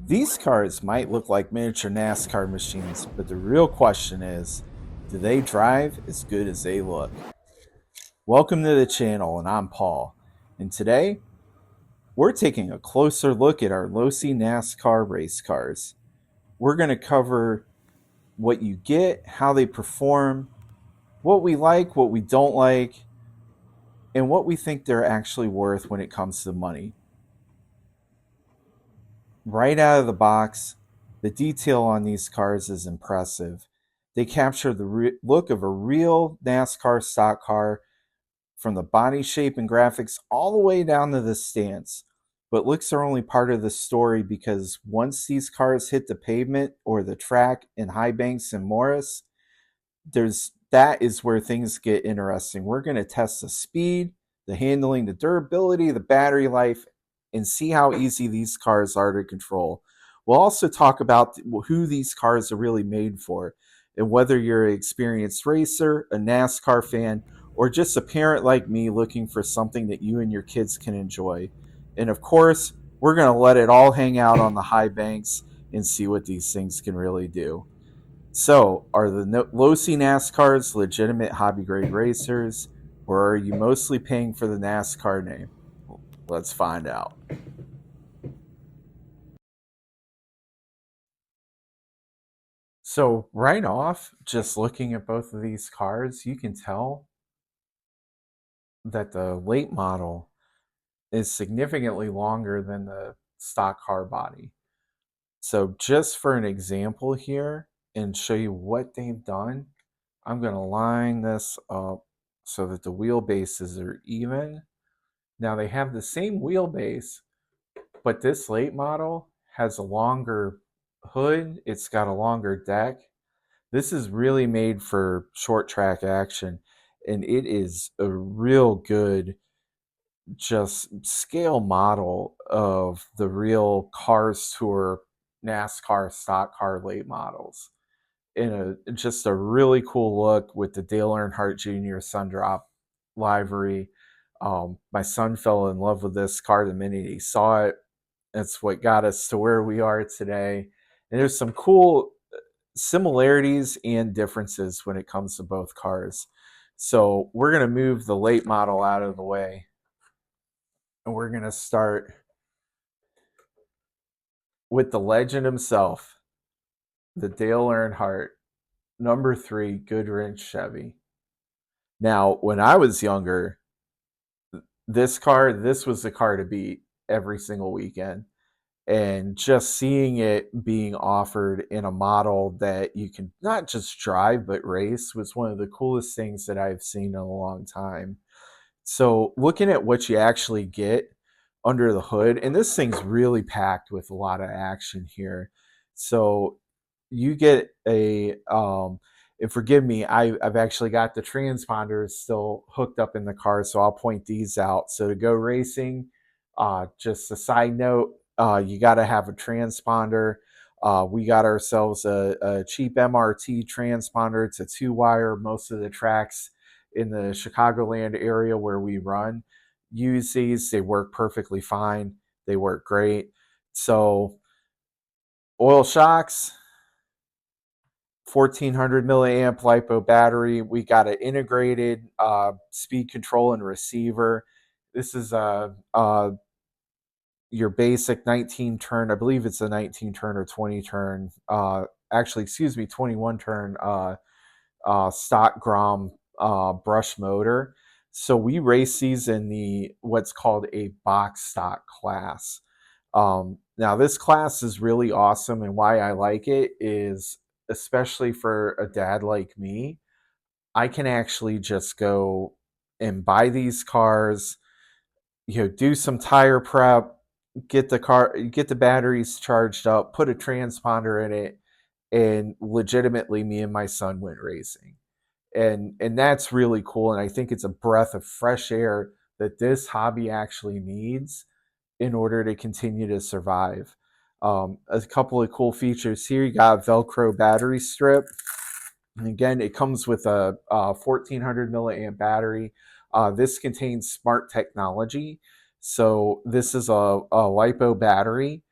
These cars might look like miniature NASCAR machines, but the real question is, do they drive as good as they look? Welcome to the channel, and I'm Paul. And today, we're taking a closer look at our Losi NASCAR race cars. We're going to cover what you get, how they perform, what we like, what we don't like, and what we think they're actually worth when it comes to money. Right out of the box, the detail on these cars is impressive. They capture the look of a real NASCAR stock car, from the body shape and graphics all the way down to the stance. But looks are only part of the story, because once these cars hit the pavement or the track in High Banks and Morris, that is where things get interesting. We're going to test the speed, the handling, the durability, the battery life, and see how easy these cars are to control. We'll also talk about who these cars are really made for, and whether you're an experienced racer, a NASCAR fan, or just a parent like me looking for something that you and your kids can enjoy. And of course, we're going to let it all hang out on the high banks and see what these things can really do. So, are the Losi NASCARs legitimate hobby grade racers, or are you mostly paying for the NASCAR name? Let's find out. So, right off, just looking at both of these cars, you can tell that the late model is significantly longer than the stock car body. So, just for an example here and show you what they've done, I'm going to line this up so that the wheelbases are even. Now, they have the same wheelbase, but this late model has a longer hood. It's got a longer deck. This is really made for short track action, and it is a real good just scale model of the real Cars Tour NASCAR stock car late models. In just a really cool look with the Dale Earnhardt Jr. Sundrop livery. My son fell in love with this car the minute he saw it. That's what got us to where we are today. And there's some cool similarities and differences when it comes to both cars. So we're going to move the late model out of the way, and we're going to start with the legend himself, the Dale Earnhardt number 3 Goodwrench Chevy. Now, when I was younger, this was the car to beat every single weekend. And just seeing it being offered in a model that you can not just drive but race was one of the coolest things that I've seen in a long time. So looking at what you actually get under the hood, and this thing's really packed with a lot of action here. So you get and forgive me, I've actually got the transponders still hooked up in the car, so I'll point these out. So to go racing, just a side note, you got to have a transponder. We got ourselves a cheap MRT transponder. It's a 2-wire. Most of the tracks in the Chicagoland area where we run use these. They work perfectly fine. They work great. So oil shocks, 1400 milliamp LiPo battery. We got an integrated speed control and receiver. This is your basic 19 turn. I believe it's a 19 turn or 20 turn. Actually, excuse me, 21 turn stock Grom brush motor. So we race these in the what's called a box stock class. Now this class is really awesome, and why I like it is, especially for a dad like me, I can actually just go and buy these cars, do some tire prep, get the batteries charged up, put a transponder in it, and legitimately me and my son went racing. And that's really cool, and I think it's a breath of fresh air that this hobby actually needs in order to continue to survive. A couple of cool features here. You got a Velcro battery strip. And again, it comes with a 1400 milliamp battery. This contains smart technology. So this is a LiPo battery.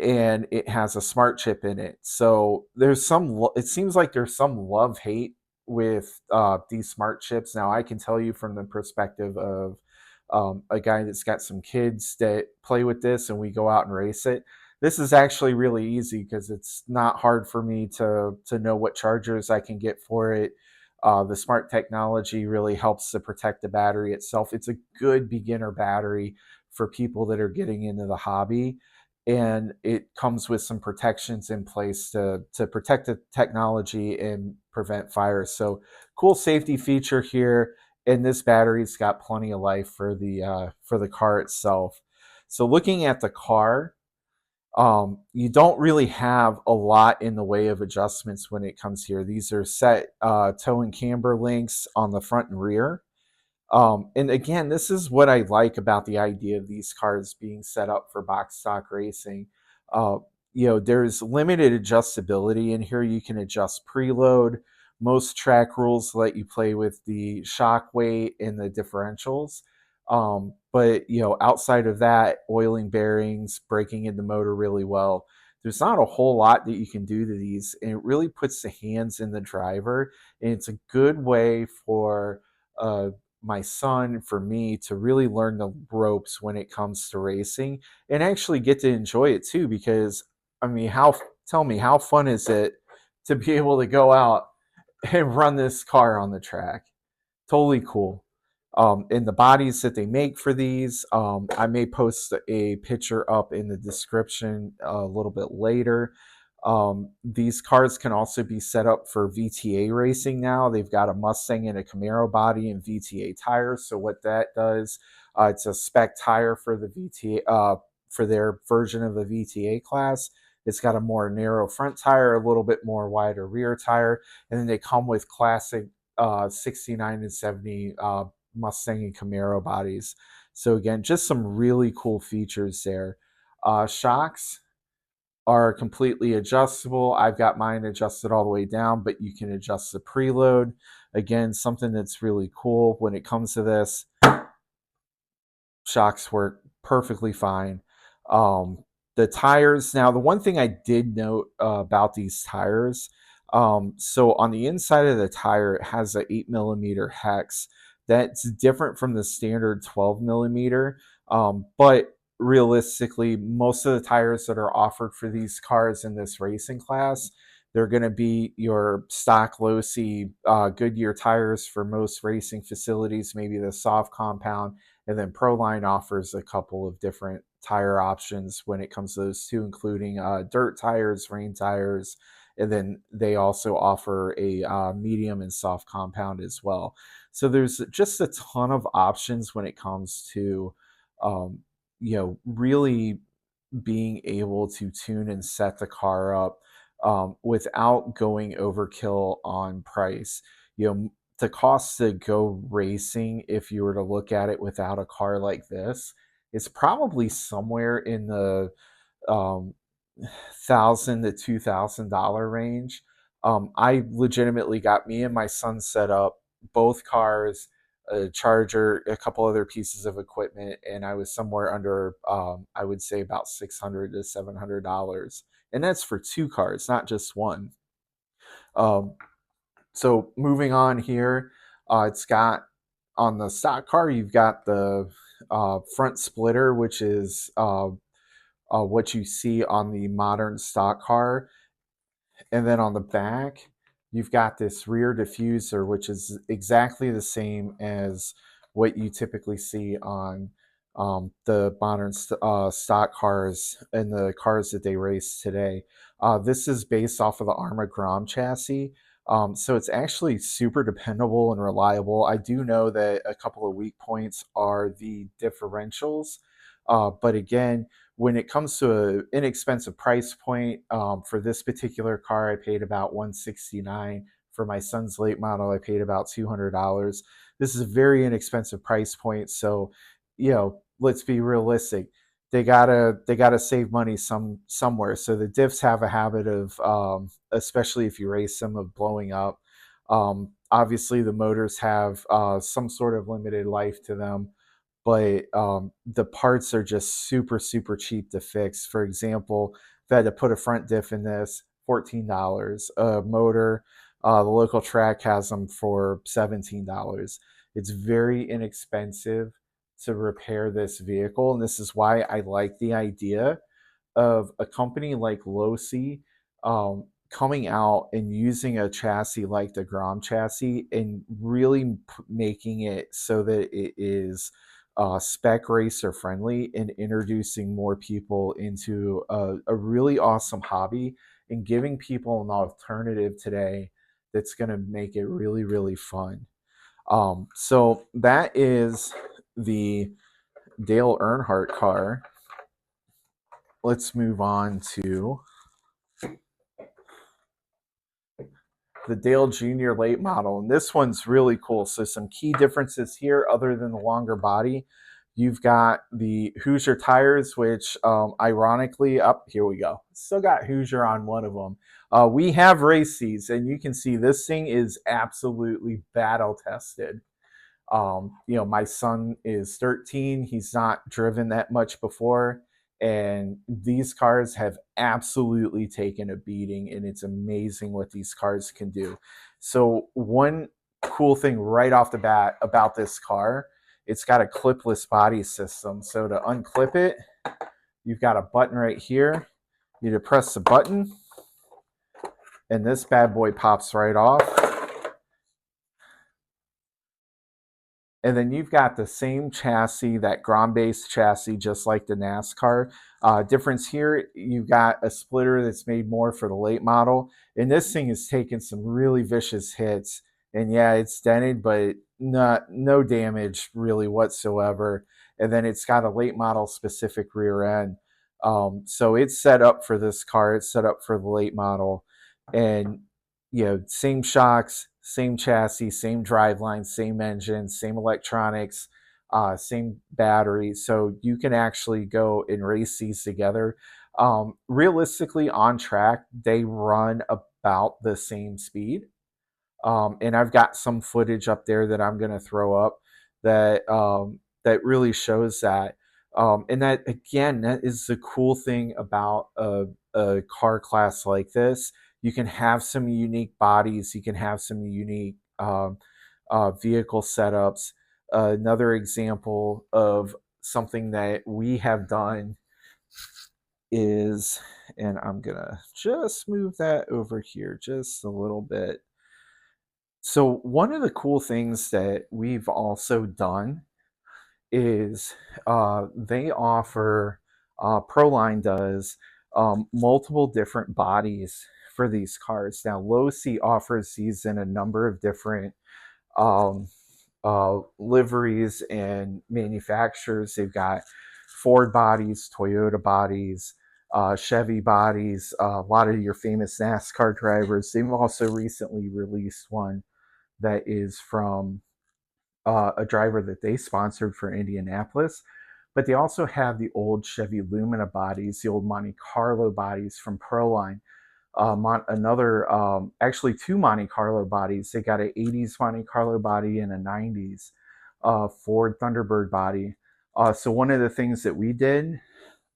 and it has a smart chip in it. So there's some, it seems like there's some love hate with these smart chips. Now, I can tell you from the perspective of a guy that's got some kids that play with this and we go out and race it. This is actually really easy because it's not hard for me to know what chargers I can get for it. The smart technology really helps to protect the battery itself. It's a good beginner battery for people that are getting into the hobby, and it comes with some protections in place to protect the technology and prevent fires. So cool safety feature here, and this battery's got plenty of life for the car itself. So looking at the car, you don't really have a lot in the way of adjustments when it comes here. These are set toe and camber links on the front and rear. And again, this is what I like about the idea of these cars being set up for box stock racing. Uh, there's limited adjustability in here. You can adjust preload. Most track rules let you play with the shock weight and the differentials. But outside of that, oiling bearings, breaking in the motor really well. There's not a whole lot that you can do to these, and it really puts the hands in the driver. And it's a good way for my son, for me, to really learn the ropes when it comes to racing and actually get to enjoy it too. Because I mean, tell me, how fun is it to be able to go out and run this car on the track? Totally cool. And the bodies that they make for these, I may post a picture up in the description a little bit later. These cars can also be set up for VTA racing now. They've got a Mustang and a Camaro body and VTA tires. So what that does, it's a spec tire for the VTA, for their version of the VTA class. It's got a more narrow front tire, a little bit more wider rear tire, and then they come with classic 69 and 70 Mustang and Camaro bodies. So again, just some really cool features there. Shocks are completely adjustable. I've got mine adjusted all the way down, but you can adjust the preload. Again, something that's really cool when it comes to this. Shocks work perfectly fine. Um, the tires. Now, the one thing I did note about these tires, so on the inside of the tire, it has a 8 millimeter hex. That's different from the standard 12 millimeter. But realistically, most of the tires that are offered for these cars in this racing class, they're going to be your stock Losi Goodyear tires for most racing facilities, maybe the soft compound, and then Proline offers a couple of different tire options when it comes to those two, including dirt tires, rain tires, and then they also offer a medium and soft compound as well. So there's just a ton of options when it comes to, um, really being able to tune and set the car up without going overkill on price. The cost to go racing, if you were to look at it without a car like this, is probably somewhere in the um, $1,000 to $2,000 range. I legitimately got me and my son set up, both cars, a charger, a couple other pieces of equipment, and I was somewhere under, I would say, about $600 to $700, and that's for two cars, not just one. Um, so moving on here, it's got, on the stock car, you've got the front splitter, which is what you see on the modern stock car. And then on the back, you've got this rear diffuser, which is exactly the same as what you typically see on the modern stock cars and the cars that they race today. This is based off of the Arma Grom chassis. So it's actually super dependable and reliable. I do know that a couple of weak points are the differentials. But again, when it comes to an inexpensive price point, for this particular car, I paid about $169. For my son's late model, I paid about $200. This is a very inexpensive price point, so let's be realistic. They gotta save money somewhere. So the diffs have a habit of, especially if you race them, of blowing up. Obviously, the motors have some sort of limited life to them, but the parts are just super, super cheap to fix. For example, if I had to put a front diff in this, $14. A motor, the local track has them for $17. It's very inexpensive to repair this vehicle, and this is why I like the idea of a company like Losi coming out and using a chassis like the Grom chassis and really making it so that it is spec racer friendly and introducing more people into a really awesome hobby and giving people an alternative today that's going to make it really, really fun. So that is the Dale Earnhardt car. Let's move on to the Dale Jr. late model. And this one's really cool. So some key differences here other than the longer body. You've got the Hoosier tires, which ironically, up here we go. Still got Hoosier on one of them. We have race these, and you can see this thing is absolutely battle tested. My son is 13. He's not driven that much before. And these cars have absolutely taken a beating, and it's amazing what these cars can do. So one cool thing right off the bat about this car, it's got a clipless body system. So to unclip it, you've got a button right here. You need to press the button, and this bad boy pops right off. And then you've got the same chassis, that Grom-based chassis, just like the NASCAR. Difference here, you've got a splitter that's made more for the late model. And this thing is taking some really vicious hits. And yeah, it's dented, but no damage really whatsoever. And then it's got a late model specific rear end. So it's set up for this car. It's set up for the late model. And same shocks, same chassis, same driveline, same engine, same electronics, same battery. So you can actually go and race these together. Realistically, on track, they run about the same speed. And I've got some footage up there that I'm going to throw up that really shows that. And that, again, that is the cool thing about a car class like this. You can have some unique bodies. You can have some unique vehicle setups. Another example of something that we have done is, and I'm going to just move that over here just a little bit. So one of the cool things that we've also done is they offer, Proline does, multiple different bodies for these cars. Now, Losi offers these in a number of different um, liveries and manufacturers. They've got Ford bodies, Toyota bodies, Chevy bodies, a lot of your famous NASCAR drivers. They've also recently released one that is from a driver that they sponsored for Indianapolis. But they also have the old Chevy Lumina bodies, the old Monte Carlo bodies from Proline. Actually two Monte Carlo bodies. They got an 80s Monte Carlo body and a 90s Ford Thunderbird body. So one of the things that we did,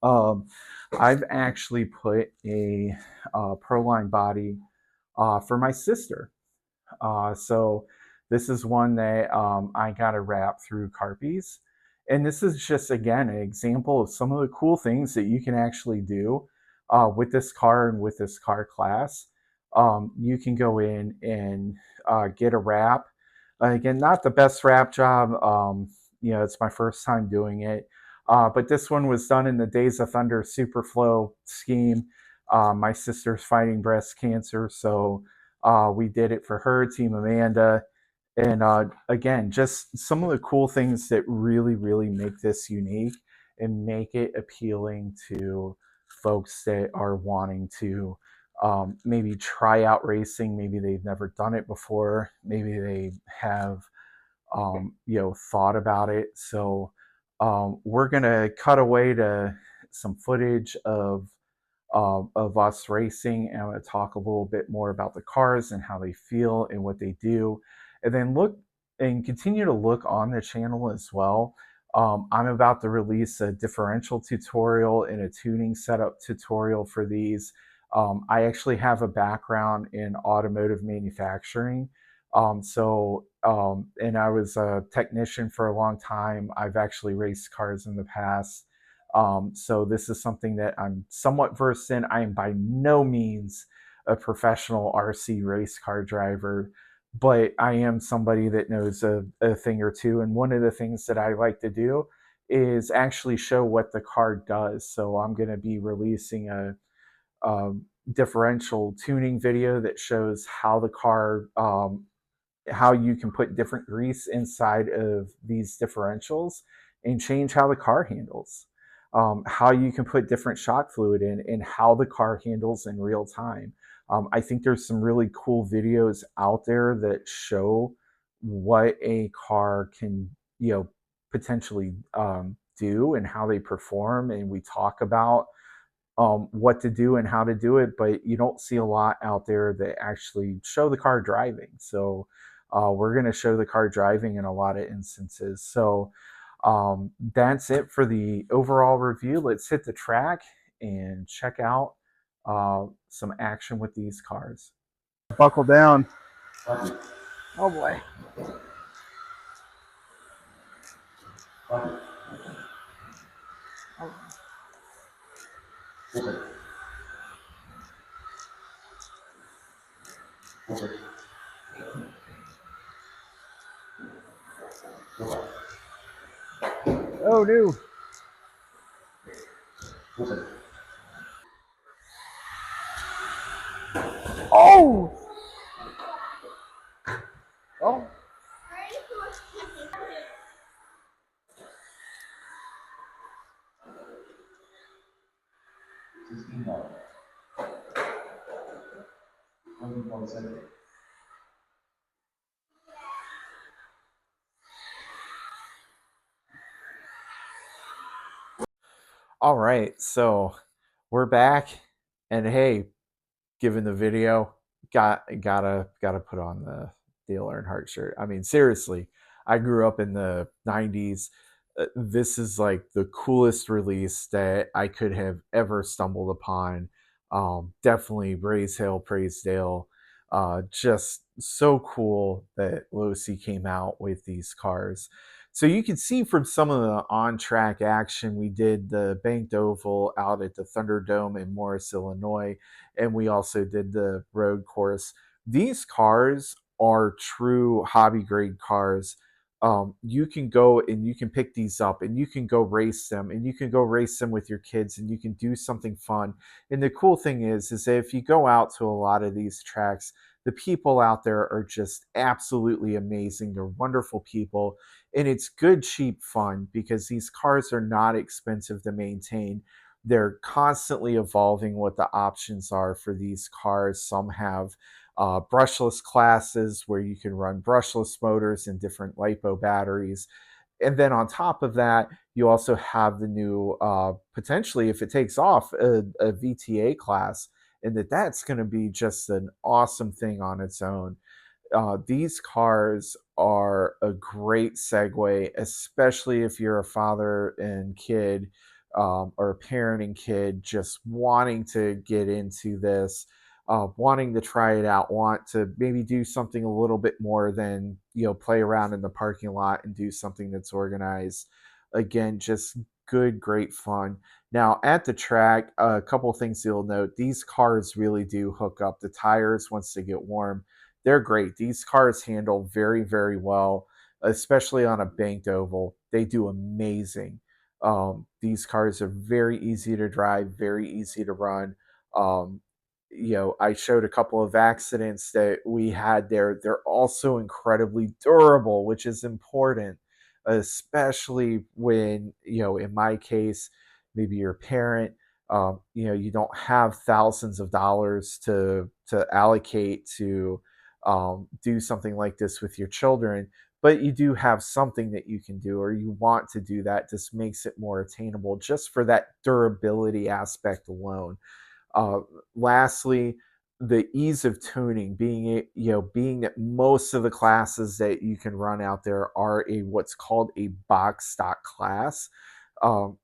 I've actually put a Proline body for my sister. So this is one that I got to wrap through Carpies. And this is just, again, an example of some of the cool things that you can actually do with this car and with this car class. You can go in and get a wrap. Again, not the best wrap job. It's my first time doing it. But this one was done in the Days of Thunder Superflow scheme. My sister's fighting breast cancer, so we did it for her, Team Amanda. And again, just some of the cool things that really, really make this unique and make it appealing to folks that are wanting to maybe try out racing. Maybe they've never done it before. Maybe they have, thought about it. So we're going to cut away to some footage of us racing, and I'm going to talk a little bit more about the cars and how they feel and what they do, and then look and continue to look on the channel as well. I'm about to release a differential tutorial and a tuning setup tutorial for these. I actually have a background in automotive manufacturing. And I was a technician for a long time. I've actually raced cars in the past. So this is something that I'm somewhat versed in. I am by no means a professional RC race car driver, but I am somebody that knows a thing or two. And one of the things that I like to do is actually show what the car does. So I'm going to be releasing a differential tuning video that shows how the car, how you can put different grease inside of these differentials and change how the car handles. How you can put different shock fluid in and how the car handles in real time. I think there's some really cool videos out there that show what a car can, potentially do and how they perform. And we talk about what to do and how to do it, but you don't see a lot out there that actually show the car driving. So we're going to show the car driving in a lot of instances. So that's it for the overall review. Let's hit the track and check out some action with these cars. Buckle down. Oh boy. Oh, no. Oh! Oh. All right, so we're back, and hey, given the video, gotta put on the Dale Earnhardt shirt. I mean, seriously, I grew up in the '90s. This is like the coolest release that I could have ever stumbled upon. Definitely raise hail, praise Dale. Just so cool that Losi came out with these cars. So you can see from some of the on-track action, we did the banked oval out at the Thunderdome in Morris, Illinois, and we also did the road course. These cars are true hobby grade cars. You can go and you can pick these up and you can go race them and you can go race them with your kids and you can do something fun. And the cool thing is that if you go out to a lot of these tracks, the people out there are just absolutely amazing. They're wonderful people, and it's good, cheap fun because these cars are not expensive to maintain. They're constantly evolving what the options are for these cars. Some have brushless classes where you can run brushless motors and different LiPo batteries. And then on top of that, you also have the new, potentially, if it takes off, a VTA class, and that's going to be just an awesome thing on its own. These cars are a great segue, especially if you're a father and kid, or a parent and kid just wanting to get into this, wanting to try it out, want to maybe do something a little bit more than, play around in the parking lot and do something that's organized. Again, just good, great fun. Now at the track, a couple of things you'll note: these cars really do hook up. The tires, once they get warm, they're great. These cars handle very, very well, especially on a banked oval. They do amazing. These cars are very easy to drive, very easy to run. Um, I showed a couple of accidents that we had there. They're also incredibly durable, which is important, especially when, in my case, maybe you're a parent, you don't have thousands of dollars to allocate to do something like this with your children, but you do have something that you can do, or you want to do that. Just makes it more attainable just for that durability aspect alone. Uh, Lastly, the ease of tuning, being that most of the classes that you can run out there are what's called a box stock class.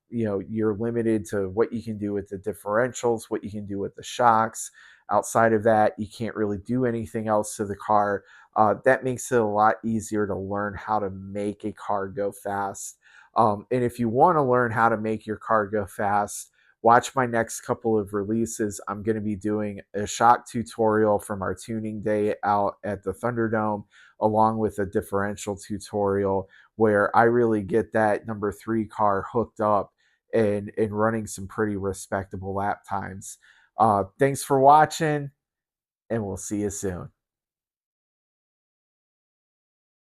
You're limited to what you can do with the differentials, what you can do with the shocks. Outside of that, you can't really do anything else to the car. That makes it a lot easier to learn how to make a car go fast. And if you want to learn how to make your car go fast, watch my next couple of releases. I'm going to be doing a shock tutorial from our tuning day out at the Thunderdome, along with a differential tutorial where I really get that number 3 car hooked up and running some pretty respectable lap times. Thanks for watching, and we'll see you soon.